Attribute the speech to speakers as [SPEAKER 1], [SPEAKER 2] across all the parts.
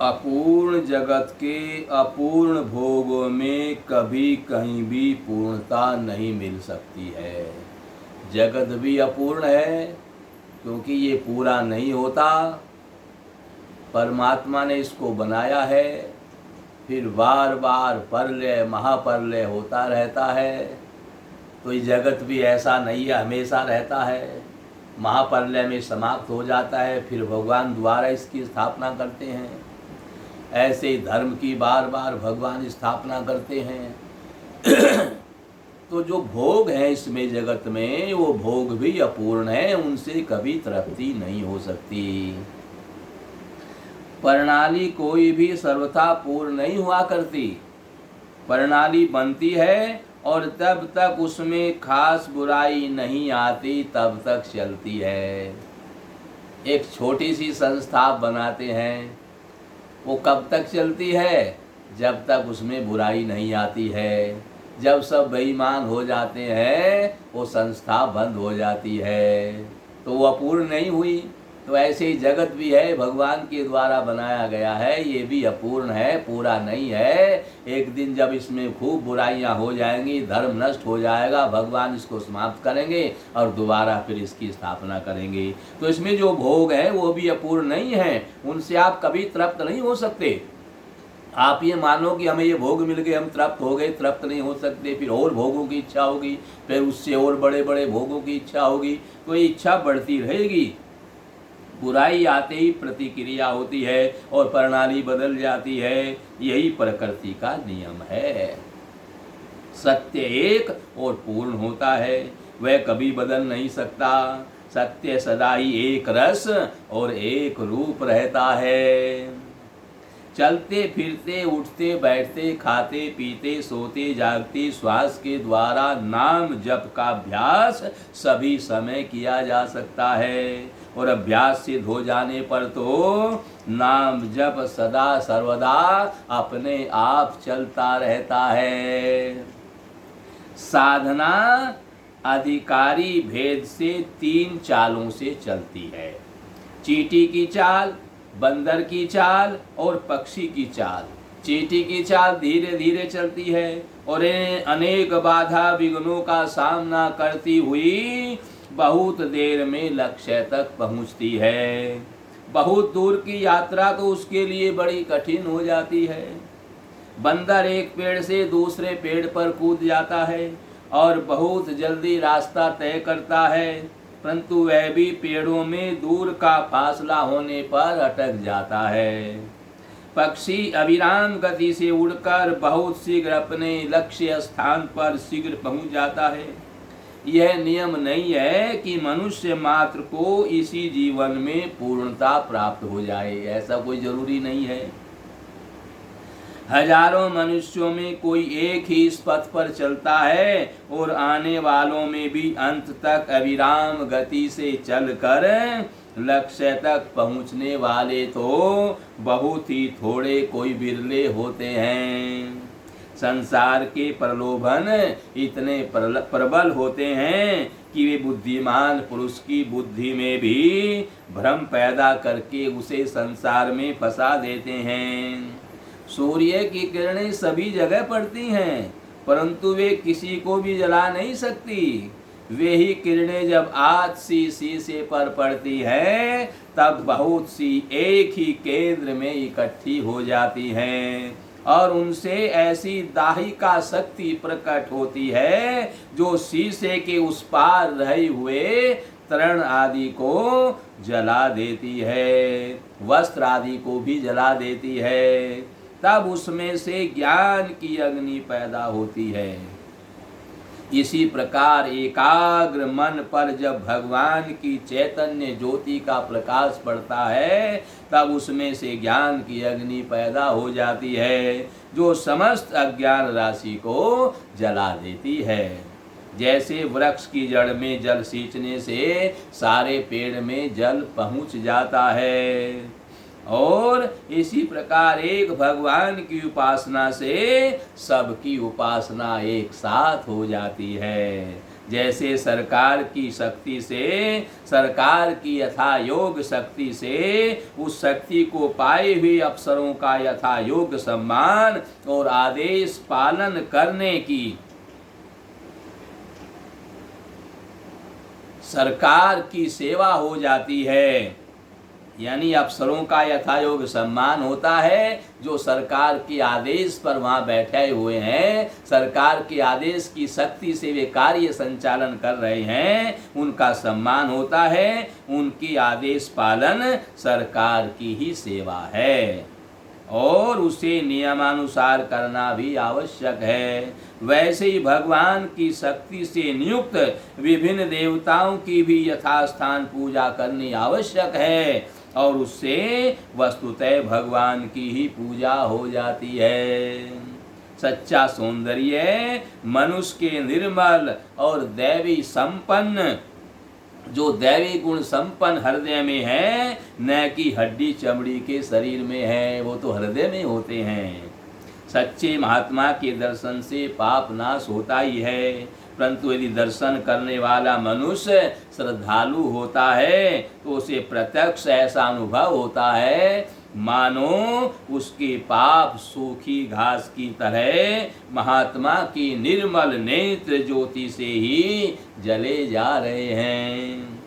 [SPEAKER 1] अपूर्ण जगत के अपूर्ण भोगों में कभी कहीं भी पूर्णता नहीं मिल सकती है। जगत भी अपूर्ण है क्योंकि ये पूरा नहीं होता। परमात्मा ने इसको बनाया है, फिर बार बार प्रलय महाप्रलय होता रहता है। तो ये जगत भी ऐसा नहीं है हमेशा रहता है, महाप्रलय में समाप्त हो जाता है, फिर भगवान द्वारा इसकी स्थापना करते हैं। ऐसे ही धर्म की बार बार भगवान स्थापना करते हैं। तो जो भोग है इसमें जगत में, वो भोग भी अपूर्ण है, उनसे कभी तृप्ति नहीं हो सकती। प्रणाली कोई भी सर्वथा पूर्ण नहीं हुआ करती। प्रणाली बनती है और तब तक उसमें खास बुराई नहीं आती, तब तक चलती है। एक छोटी सी संस्था बनाते हैं, वो कब तक चलती है? जब तक उसमें बुराई नहीं आती है। जब सब बेईमान हो जाते हैं, वो संस्था बंद हो जाती है, तो वो अपूर्ण नहीं हुई। तो ऐसे ही जगत भी है, भगवान के द्वारा बनाया गया है, ये भी अपूर्ण है, पूरा नहीं है। एक दिन जब इसमें खूब बुराइयां हो जाएंगी, धर्म नष्ट हो जाएगा, भगवान इसको समाप्त करेंगे और दोबारा फिर इसकी स्थापना करेंगे। तो इसमें जो भोग है वो भी अपूर्ण नहीं है, उनसे आप कभी तृप्त नहीं हो सकते। आप ये मानो कि हमें ये भोग मिल गए, हम तृप्त हो गए, तृप्त नहीं हो सकते। फिर और भोगों की इच्छा होगी, फिर उससे और बड़े बड़े भोगों की इच्छा होगी, तो ये इच्छा बढ़ती रहेगी। बुराई आते ही प्रतिक्रिया होती है और प्रणाली बदल जाती है। यही प्रकृति का नियम है। सत्य एक और पूर्ण होता है, वह कभी बदल नहीं सकता। सत्य सदा ही एक रस और एक रूप रहता है। चलते फिरते उठते बैठते खाते पीते सोते जागते श्वास के द्वारा नाम जप का अभ्यास सभी समय किया जा सकता है। और अभ्यास सिद्ध हो जाने पर तो नाम जप सदा सर्वदा अपने आप चलता रहता है। साधना अधिकारी भेद से 3 चालों से चलती है। चींटी की चाल, बंदर की चाल और पक्षी की चाल। चींटी की चाल धीरे धीरे चलती है और अनेक बाधा विघ्नों का सामना करती हुई बहुत देर में लक्ष्य तक पहुंचती है। बहुत दूर की यात्रा तो उसके लिए बड़ी कठिन हो जाती है। बंदर एक पेड़ से दूसरे पेड़ पर कूद जाता है और बहुत जल्दी रास्ता तय करता है, परंतु वह भी पेड़ों में दूर का फासला होने पर अटक जाता है। पक्षी अविराम गति से उड़कर बहुत शीघ्र अपने लक्ष्य स्थान पर शीघ्र पहुंच जाता है। यह नियम नहीं है कि मनुष्य मात्र को इसी जीवन में पूर्णता प्राप्त हो जाए, ऐसा कोई जरूरी नहीं है। हजारों मनुष्यों में कोई एक ही इस पथ पर चलता है और आने वालों में भी अंत तक अविराम गति से चलकर लक्ष्य तक पहुंचने वाले तो बहुत ही थोड़े, कोई बिरले होते हैं। संसार के प्रलोभन इतने प्रबल होते हैं कि वे बुद्धिमान पुरुष की बुद्धि में भी भ्रम पैदा करके उसे संसार में फंसा देते हैं। सूर्य की किरणें सभी जगह पड़ती हैं, परंतु वे किसी को भी जला नहीं सकती। वे ही किरणें जब आज सी शीशे पर पड़ती हैं, तब बहुत सी एक ही केंद्र में इकट्ठी हो जाती हैं और उनसे ऐसी दाहिका शक्ति प्रकट होती है जो शीशे के उस पार रहे हुए तृण आदि को जला देती है, वस्त्र आदि को भी जला देती है। तब उसमें से ज्ञान की अग्नि पैदा होती है। इसी प्रकार एकाग्र मन पर जब भगवान की चैतन्य ज्योति का प्रकाश पड़ता है, तब उसमें से ज्ञान की अग्नि पैदा हो जाती है जो समस्त अज्ञान राशि को जला देती है। जैसे वृक्ष की जड़ में जल सींचने से सारे पेड़ में जल पहुंच जाता है, और इसी प्रकार एक भगवान की उपासना से सबकी उपासना एक साथ हो जाती है। जैसे सरकार की शक्ति से, सरकार की यथा योग शक्ति से उस शक्ति को पाए हुए अफसरों का यथा योग सम्मान और आदेश पालन करने की सरकार की सेवा हो जाती है। यानी अफसरों का यथायोग सम्मान होता है, जो सरकार के आदेश पर वहाँ बैठे हुए हैं, सरकार के आदेश की शक्ति से वे कार्य संचालन कर रहे हैं, उनका सम्मान होता है। उनकी आदेश पालन सरकार की ही सेवा है और उसे नियमानुसार करना भी आवश्यक है। वैसे ही भगवान की शक्ति से नियुक्त विभिन्न देवताओं की भी यथास्थान पूजा करनी आवश्यक है और उससे वस्तुतः भगवान की ही पूजा हो जाती है। सच्चा सौंदर्य मनुष्य के निर्मल और दैवी संपन्न, जो दैवी गुण संपन्न हृदय में है, न कि हड्डी चमड़ी के शरीर में है, वो तो हृदय में होते हैं। सच्चे महात्मा के दर्शन से पाप नाश होता ही है, परंतु यदि दर्शन करने वाला मनुष्य श्रद्धालु होता है तो उसे प्रत्यक्ष ऐसा अनुभव होता है मानो उसके पाप सूखी घास की तरह महात्मा की निर्मल नेत्र ज्योति से ही जले जा रहे हैं।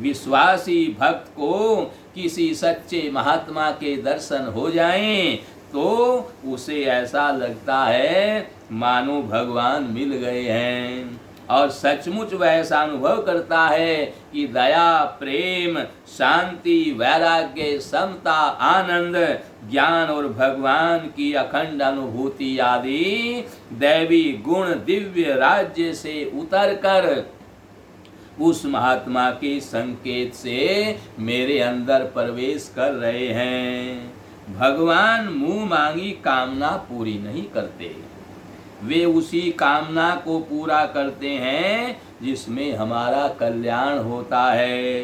[SPEAKER 1] विश्वासी भक्त को किसी सच्चे महात्मा के दर्शन हो जाएं तो उसे ऐसा लगता है मानो भगवान मिल गए हैं और सचमुच वह ऐसा अनुभव करता है कि दया, प्रेम, शांति, वैराग्य, समता, आनंद, ज्ञान और भगवान की अखंड अनुभूति आदि दैवी गुण दिव्य राज्य से उतरकर उस महात्मा के संकेत से मेरे अंदर प्रवेश कर रहे हैं। भगवान मुंह मांगी कामना पूरी नहीं करते, वे उसी कामना को पूरा करते हैं जिसमें हमारा कल्याण होता है।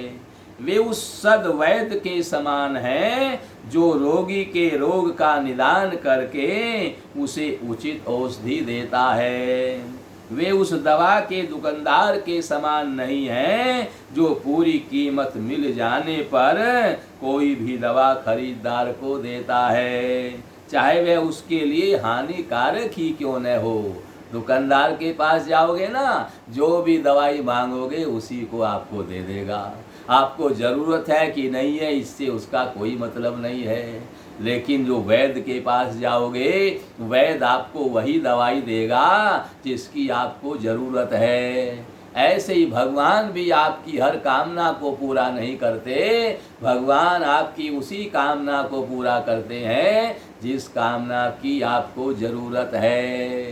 [SPEAKER 1] वे उस सद्वैद्य के समान हैं जो रोगी के रोग का निदान करके उसे उचित औषधि देता है। वे उस दवा के दुकानदार के समान नहीं हैं जो पूरी कीमत मिल जाने पर कोई भी दवा खरीदार को देता है, चाहे वह उसके लिए हानिकारक ही क्यों न हो। दुकानदार के पास जाओगे ना, जो भी दवाई मांगोगे उसी को आपको दे देगा। आपको ज़रूरत है कि नहीं है इससे उसका कोई मतलब नहीं है। लेकिन जो वैद्य के पास जाओगे, वैद्य आपको वही दवाई देगा जिसकी आपको ज़रूरत है। ऐसे ही भगवान भी आपकी हर कामना को पूरा नहीं करते, भगवान आपकी उसी कामना को पूरा करते हैं जिस कामना की आपको ज़रूरत है।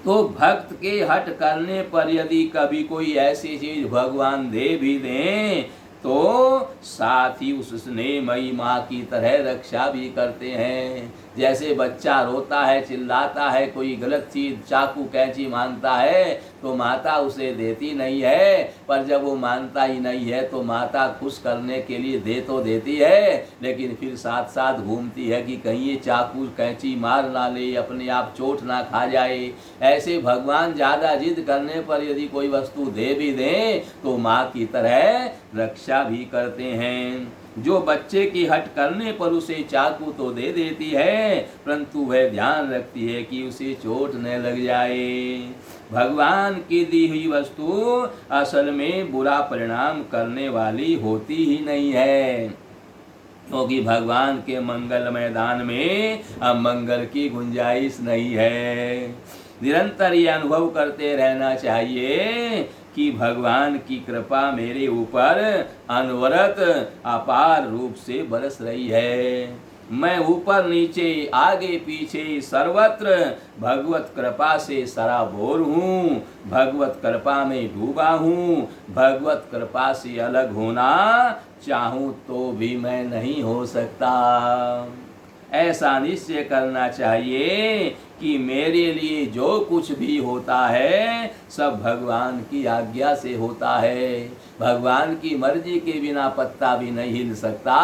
[SPEAKER 1] तो भक्त के हट करने पर यदि कभी कोई ऐसी चीज़ भगवान दे भी दें तो साथ ही उस स्नेहमयी माँ की तरह रक्षा भी करते हैं। जैसे बच्चा रोता है, चिल्लाता है, कोई गलत चीज़ चाकू कैंची मांगता है तो माता उसे देती नहीं है, पर जब वो मानता ही नहीं है तो माता खुश करने के लिए दे तो देती है, लेकिन फिर साथ साथ घूमती है कि कहीं ये चाकू कैंची मार ना ले, अपने आप चोट ना खा जाए। ऐसे भगवान ज़्यादा जिद करने पर यदि कोई वस्तु दे भी दें तो माँ की तरह रक्षा भी करते हैं। जो बच्चे की हट करने पर उसे चाकू तो दे देती है, परंतु वह ध्यान रखती है कि उसे चोट न लग जाए। भगवान की दी हुई वस्तु असल में बुरा परिणाम करने वाली होती ही नहीं है, क्योंकि भगवान के मंगल मैदान में अमंगल की गुंजाइश नहीं है। निरंतर ये अनुभव करते रहना चाहिए कि भगवान की कृपा मेरे ऊपर अनवरत अपार रूप से बरस रही है। मैं ऊपर नीचे आगे पीछे सर्वत्र भगवत कृपा से सराबोर हूँ, भगवत कृपा में डूबा हूँ। भगवत कृपा से अलग होना चाहूँ तो भी मैं नहीं हो सकता। ऐसा निश्चय करना चाहिए कि मेरे लिए जो कुछ भी होता है सब भगवान की आज्ञा से होता है। भगवान की मर्जी के बिना पत्ता भी नहीं हिल सकता।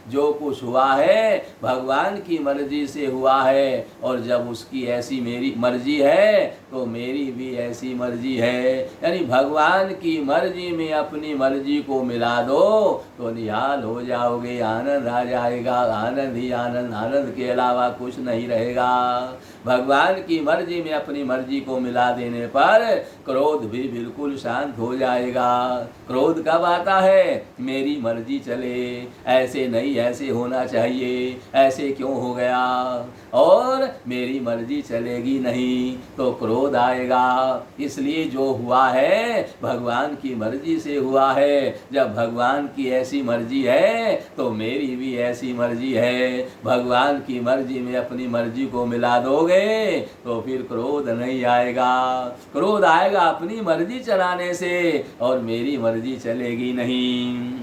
[SPEAKER 1] जो कुछ हुआ है भगवान की मर्जी से हुआ है, और जब उसकी ऐसी मेरी मर्जी है तो मेरी भी ऐसी मर्जी है। यानी भगवान की मर्जी में अपनी मर्जी को मिला दो तो निहाल हो जाओगे, आनंद आ जाएगा, आनंद ही आनंद, आनंद के अलावा कुछ नहीं रहेगा। भगवान की मर्जी में अपनी मर्जी को मिला देने पर क्रोध भी बिल्कुल शांत हो जाएगा। क्रोध कब आता है? मेरी मर्जी चले, ऐसे नहीं, ऐसे होना चाहिए, ऐसे क्यों हो गया, और मेरी मर्जी चलेगी नहीं तो क्रोध आएगा। इसलिए जो हुआ है भगवान की मर्जी से हुआ है। जब भगवान की ऐसी मर्जी है तो मेरी भी ऐसी मर्जी है। भगवान की मर्जी में अपनी मर्जी को मिला दोगे तो फिर क्रोध नहीं आएगा। क्रोध आएगा अपनी मर्जी चलाने से और मेरी मर्जी चलेगी नहीं।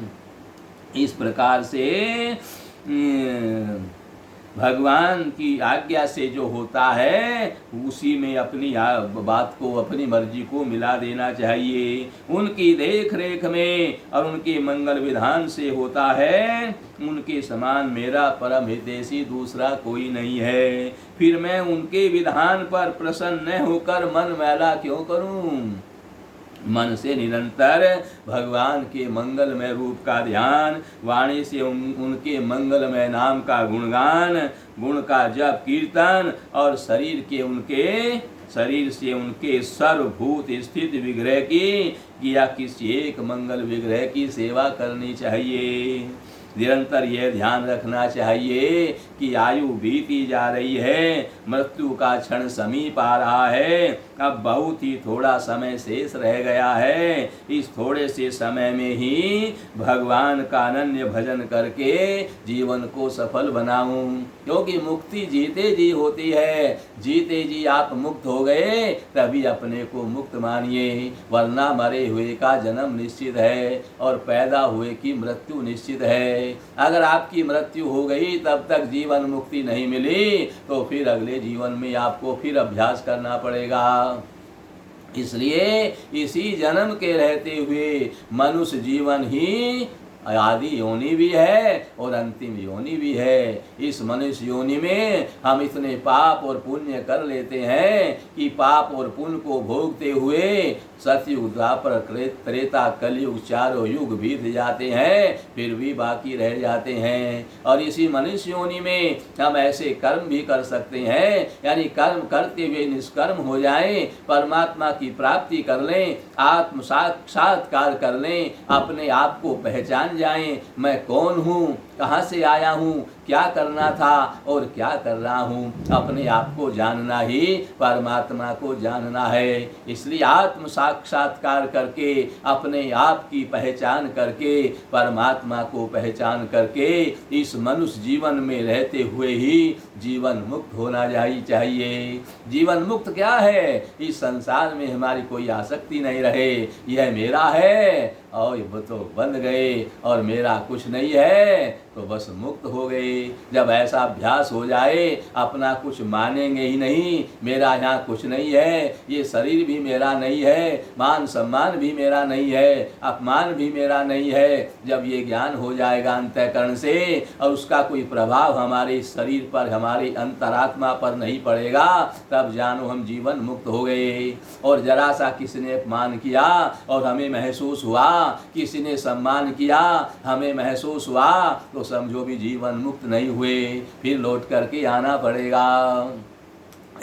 [SPEAKER 1] इस प्रकार से भगवान की आज्ञा से जो होता है उसी में अपनी बात को, अपनी मर्जी को मिला देना चाहिए। उनकी देख रेख में और उनके मंगल विधान से होता है। उनके समान मेरा परम हितैषी दूसरा कोई नहीं है। फिर मैं उनके विधान पर प्रसन्न न होकर मन मैला क्यों करूं? मन से निरंतर भगवान के मंगलमय रूप का ध्यान, वाणी से उनके मंगलमय नाम का गुणगान, गुण का जप कीर्तन, और शरीर से उनके सर्वभूत स्थित विग्रह की या किसी एक मंगल विग्रह की सेवा करनी चाहिए। निरंतर यह ध्यान रखना चाहिए कि आयु बीती जा रही है, मृत्यु का क्षण समीप आ रहा है, अब बहुत ही थोड़ा समय शेष रह गया है। इस थोड़े से समय में ही भगवान का अनन्य भजन करके जीवन को सफल बनाऊं, क्योंकि मुक्ति जीते जी होती है। जीते जी आप मुक्त हो गए तभी अपने को मुक्त मानिए, वरना मरे हुए का जन्म निश्चित है और पैदा हुए की मृत्यु निश्चित है। अगर आपकी मृत्यु हो गई तब तक जीवन मुक्ति नहीं मिली तो फिर अगले जीवन में आपको फिर अभ्यास करना पड़ेगा। इसलिए इसी जन्म के रहते हुए मनुष्य जीवन ही आदि योनि भी है और अंतिम योनि भी है। इस मनुष्य योनि में हम इतने पाप और पुण्य कर लेते हैं कि पाप और पुण्य को भोगते हुए सतयुग, द्वापर, त्रेता, कलयुग चारों युग बीत जाते हैं, फिर भी बाकी रह जाते हैं। और इसी मनुष्य योनि में हम ऐसे कर्म भी कर सकते हैं, यानी कर्म करते हुए निष्कर्म हो जाएं, परमात्मा की प्राप्ति कर लें, आत्म साक्षात्कार कर लें, अपने आप को पहचान जाएं, मैं कौन हूँ, कहाँ से आया हूँ, क्या करना था और क्या कर रहा हूँ। अपने आप को जानना ही परमात्मा को जानना है। इसलिए आत्म साक्षात्कार करके, अपने आप की पहचान करके, परमात्मा को पहचान करके इस मनुष्य जीवन में रहते हुए ही जीवन मुक्त होना चाहिए। जीवन मुक्त क्या है? इस संसार में हमारी कोई आसक्ति नहीं रहे, यह मेरा है और वो तो बंध गए और मेरा कुछ नहीं है तो बस मुक्त हो गए। जब ऐसा अभ्यास हो जाए, अपना कुछ मानेंगे ही नहीं, मेरा यहाँ कुछ नहीं है, ये शरीर भी मेरा नहीं है, मान सम्मान भी मेरा नहीं है, अपमान भी मेरा नहीं है। जब ये ज्ञान हो जाएगा अंतःकरण से और उसका कोई प्रभाव हमारे शरीर पर, हमारी अंतरात्मा पर नहीं पड़ेगा, तब जानो हम जीवन मुक्त हो गए। और जरा सा किसी ने अपमान किया और हमें महसूस हुआ, किसी ने सम्मान किया हमें महसूस हुआ, तो समझो भी जीवन मुक्त नहीं हुए, फिर लौट करके आना पड़ेगा।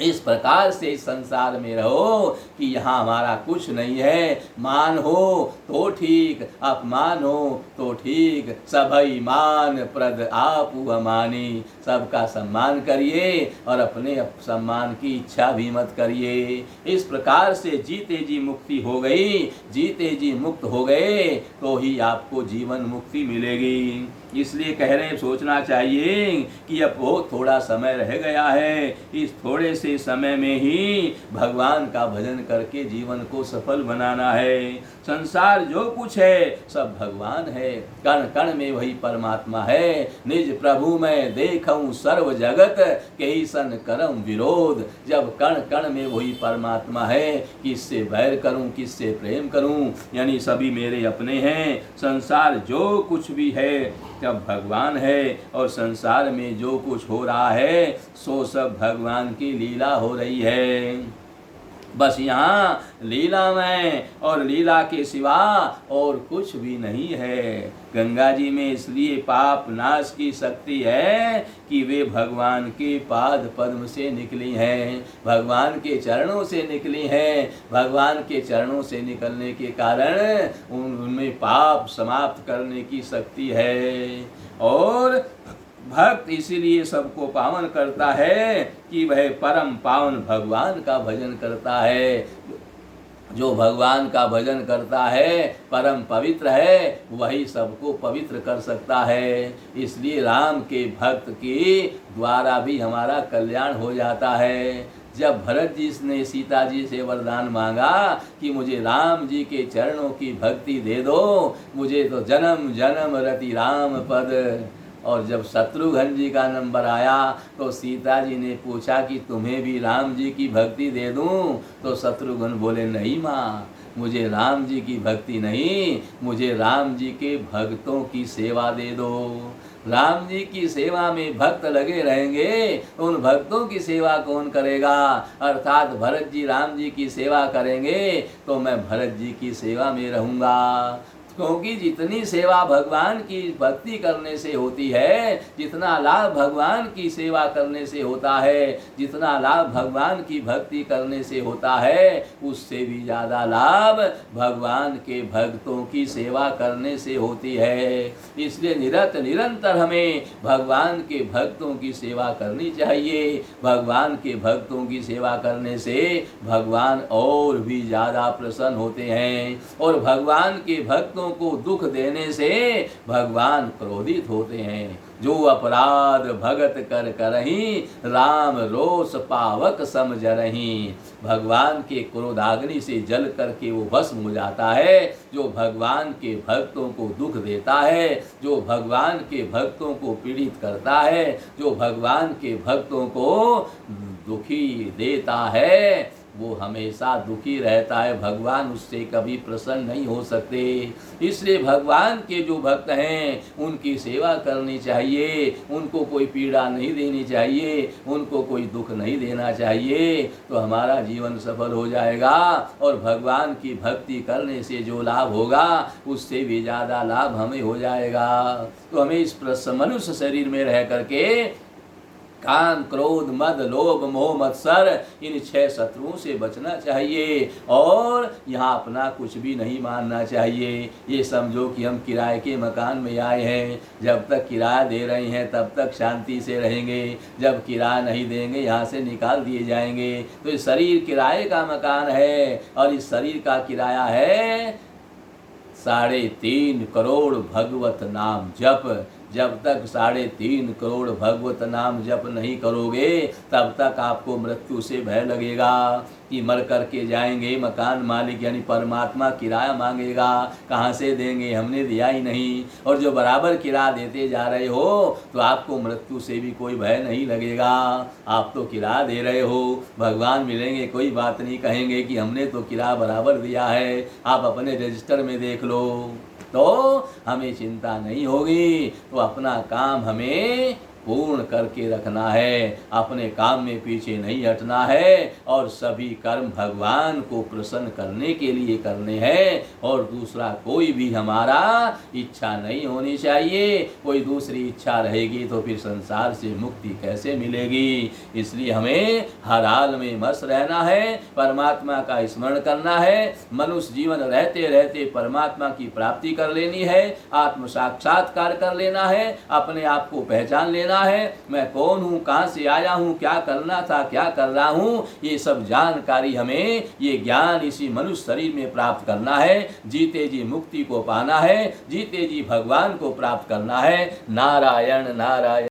[SPEAKER 1] इस प्रकार से इस संसार में रहो कि यहाँ हमारा कुछ नहीं है। मान हो तो ठीक, अपमान हो तो ठीक, सभई मान प्रद आपू अमानी। सबका सम्मान करिए और अपने सम्मान की इच्छा भी मत करिए। इस प्रकार से जीते जी मुक्ति हो गई, जीते जी मुक्त हो गए तो ही आपको जीवन मुक्ति मिलेगी। इसलिए कह रहे हैं, सोचना चाहिए कि अब बहुत थोड़ा समय रह गया है, इस थोड़े से समय में ही भगवान का भजन करके जीवन को सफल बनाना है। संसार जो कुछ है सब भगवान है, कण कण में वही परमात्मा है। निज प्रभु में देखूं सर्व जगत, कही सन करम विरोध। जब कण कण में वही परमात्मा है, किससे बैर करूं, किससे प्रेम करूं, यानी सभी मेरे अपने हैं। संसार जो कुछ भी है जब भगवान है, और संसार में जो कुछ हो रहा है सो सब भगवान की लीला हो रही है। बस यहाँ लीला में और लीला के सिवा और कुछ भी नहीं है। गंगा जी में इसलिए पाप नाश की शक्ति है कि वे भगवान के पाद पद्म से निकली हैं, भगवान के चरणों से निकली हैं। भगवान के चरणों से निकलने के कारण उनमें पाप समाप्त करने की शक्ति है। और भक्त इसीलिए सबको पावन करता है कि वह परम पावन भगवान का भजन करता है। जो भगवान का भजन करता है परम पवित्र है, वही सबको पवित्र कर सकता है। इसलिए राम के भक्त के द्वारा भी हमारा कल्याण हो जाता है। जब भरत जी ने सीता जी से वरदान मांगा कि मुझे राम जी के चरणों की भक्ति दे दो, मुझे तो जन्म जन्म रति राम पद। और जब शत्रुघ्न जी का नंबर आया तो सीता जी ने पूछा कि तुम्हें भी राम जी की भक्ति दे दूं, तो शत्रुघ्न बोले नहीं माँ, मुझे राम जी की भक्ति नहीं, मुझे राम जी के भक्तों की सेवा दे दो। राम जी की सेवा में भक्त लगे रहेंगे, उन भक्तों की सेवा कौन करेगा? अर्थात भरत जी राम जी की सेवा करेंगे तो मैं भरत जी की सेवा में रहूँगा। क्योंकि जितनी सेवा भगवान की भक्ति करने से होती है, जितना लाभ भगवान की सेवा करने से होता है, जितना लाभ भगवान की भक्ति करने से होता है, उससे भी ज़्यादा लाभ भगवान के भक्तों की सेवा करने से होती है। इसलिए निरंतर हमें भगवान के भक्तों की सेवा करनी चाहिए। भगवान के भक्तों की सेवा करने से भगवान और भी ज़्यादा प्रसन्न होते हैं, और भगवान के भक्तों को दुख देने से भगवान क्रोधित होते हैं। जो अपराध भगत कर करही, राम रोष पावक समझरही। भगवान के क्रोधाग्नि से जल करके वो भस्म हो जाता है। जो भगवान के भक्तों को दुख देता है, जो भगवान के भक्तों को पीड़ित करता है, जो भगवान के भक्तों को दुखी देता है, वो हमेशा दुखी रहता है। भगवान उससे कभी प्रसन्न नहीं हो सकते। इसलिए भगवान के जो भक्त हैं उनकी सेवा करनी चाहिए, उनको कोई पीड़ा नहीं देनी चाहिए, उनको कोई दुख नहीं देना चाहिए, तो हमारा जीवन सफल हो जाएगा। और भगवान की भक्ति करने से जो लाभ होगा उससे भी ज़्यादा लाभ हमें हो जाएगा। तो हमें इस मनुष्य शरीर में रह करके काम क्रोध मद लोभ मोह मत्सर इन 6 शत्रुओं से बचना चाहिए, और यहाँ अपना कुछ भी नहीं मानना चाहिए। ये समझो कि हम किराए के मकान में आए हैं, जब तक किराया दे रहे हैं तब तक शांति से रहेंगे, जब किराया नहीं देंगे यहाँ से निकाल दिए जाएंगे। तो ये शरीर किराए का मकान है, और इस शरीर का किराया है 3.5 करोड़ भगवत नाम जप। जब तक 3.5 करोड़ भगवत नाम जप नहीं करोगे, तब तक आपको मृत्यु से भय लगेगा कि मर करके जाएंगे। मकान मालिक यानी परमात्मा किराया मांगेगा, कहाँ से देंगे, हमने दिया ही नहीं। और जो बराबर किराया देते जा रहे हो तो आपको मृत्यु से भी कोई भय नहीं लगेगा। आप तो किराया दे रहे हो, भगवान मिलेंगे कोई बात नहीं, कहेंगे कि हमने तो किराया बराबर दिया है, आप अपने रजिस्टर में देख लो, तो हमें चिंता नहीं होगी। तो अपना काम हमें पूर्ण करके रखना है, अपने काम में पीछे नहीं हटना है, और सभी कर्म भगवान को प्रसन्न करने के लिए करने हैं। और दूसरा कोई भी हमारा इच्छा नहीं होनी चाहिए। कोई दूसरी इच्छा रहेगी तो फिर संसार से मुक्ति कैसे मिलेगी? इसलिए हमें हर हाल में मस्त रहना है, परमात्मा का स्मरण करना है, मनुष्य जीवन रहते रहते परमात्मा की प्राप्ति कर लेनी है, आत्म साक्षात्कार कर लेना है, अपने आप को पहचान लेना है, मैं कौन हूँ, कहाँ से आया हूँ, क्या करना था, क्या कर रहा हूँ, ये सब जानकारी हमें, ये ज्ञान इसी मनुष्य शरीर में प्राप्त करना है। जीते जी मुक्ति को पाना है, जीते जी भगवान को प्राप्त करना है। नारायण नारायण।